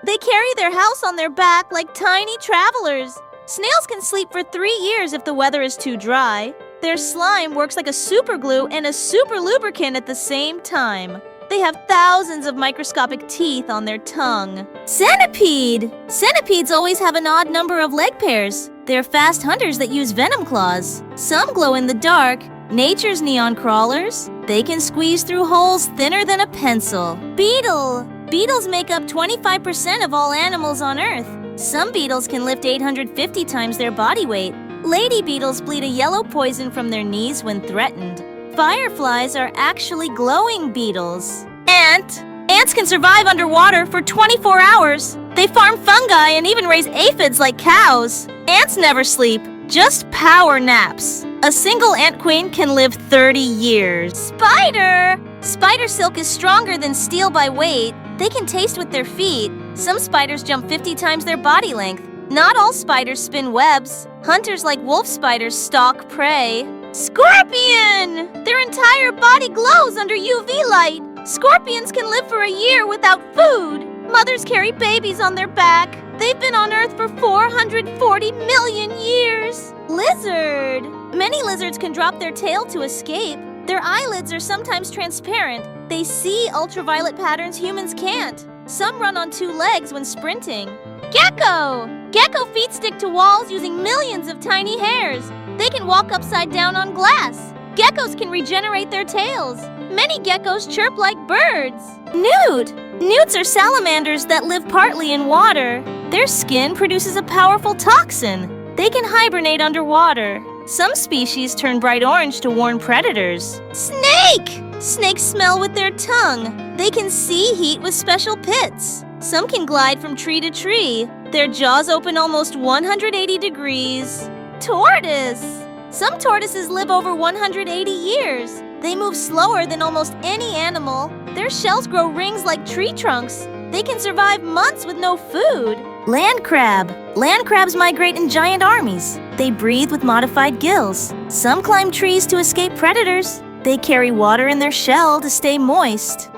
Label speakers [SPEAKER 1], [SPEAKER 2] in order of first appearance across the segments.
[SPEAKER 1] They carry their house on their back like tiny travelers. Snails can sleep for 3 years if the weather is too dry. Their slime works like a super glue and a super lubricant at the same time. They have thousands of microscopic teeth on their tongue. Centipede! Centipedes always have an odd number of leg pairs. They're fast hunters that use venom claws. Some glow in the dark. Nature's neon crawlers. They can squeeze through holes thinner than a pencil. Beetle! Beetles make up 25% of all animals on Earth. Some beetles can lift 850 times their body weight. Lady beetles bleed a yellow poison from their knees when threatened. Fireflies are actually glowing beetles. Ant! Ants can survive underwater for 24 hours. They farm fungi and even raise aphids like cows. Ants never sleep, just power naps. A single ant queen can live 30 years. Spider! Spider silk is stronger than steel by weight. They can taste with their feet. Some spiders jump 50 times their body length. Not all spiders spin webs. Hunters like wolf spiders stalk prey. Scorpion! Their entire body glows under UV light. Scorpions can live for a year without food. Mothers carry babies on their back. They've been on Earth for 440 million years. Lizard! Many lizards can drop their tail to escape. Their eyelids are sometimes transparent. They see ultraviolet patterns humans can't. Some run on 2 legs when sprinting. Gecko! Gecko feet stick to walls using millions of tiny hairs. They can walk upside down on glass. Geckos can regenerate their tails. Many geckos chirp like birds. Newt! Newts are salamanders that live partly in water. Their skin produces a powerful toxin. They can hibernate underwater. Some species turn bright orange to warn predators. Snake! Snakes smell with their tongue. They can see heat with special pits. Some can glide from tree to tree. Their jaws open almost 180 degrees. Tortoise! Some tortoises live over 180 years. They move slower than almost any animal. Their shells grow rings like tree trunks. They can survive months with no food. Land crab! Land crabs migrate in giant armies. They breathe with modified gills. Some climb trees to escape predators. They carry water in their shell to stay moist.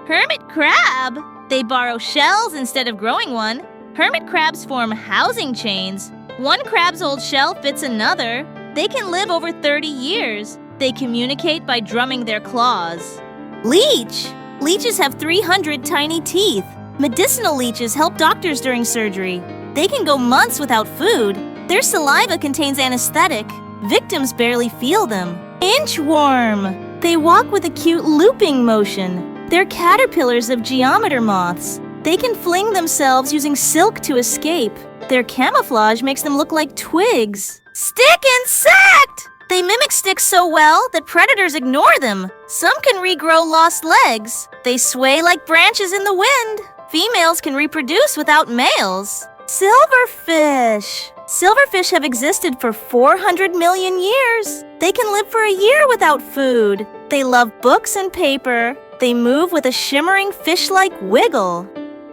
[SPEAKER 1] Hermit crab! They borrow shells instead of growing one. Hermit crabs form housing chains. One crab's old shell fits another. They can live over 30 years. They communicate by drumming their claws. Leech! Leeches have 300 tiny teeth. Medicinal leeches help doctors during surgery. They can go months without food. Their saliva contains anesthetic. Victims barely feel them. Inchworm! They walk with a cute looping motion. They're caterpillars of geometer moths. They can fling themselves using silk to escape. Their camouflage makes them look like twigs. Stick insect! They mimic sticks so well that predators ignore them. Some can regrow lost legs. They sway like branches in the wind. Females can reproduce without males. Silverfish! Silverfish have existed for 400 million years. They can live for a year without food. They love books and paper. They move with a shimmering fish-like wiggle.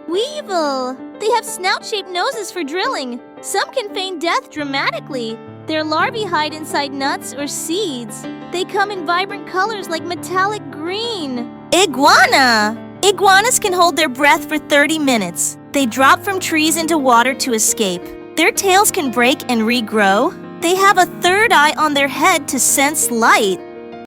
[SPEAKER 1] Weevil! They have snout-shaped noses for drilling. Some can feign death dramatically. Their larvae hide inside nuts or seeds. They come in vibrant colors like metallic green. Iguana! Iguanas can hold their breath for 30 minutes. They drop from trees into water to escape. Their tails can break and regrow. They have a third eye on their head to sense light.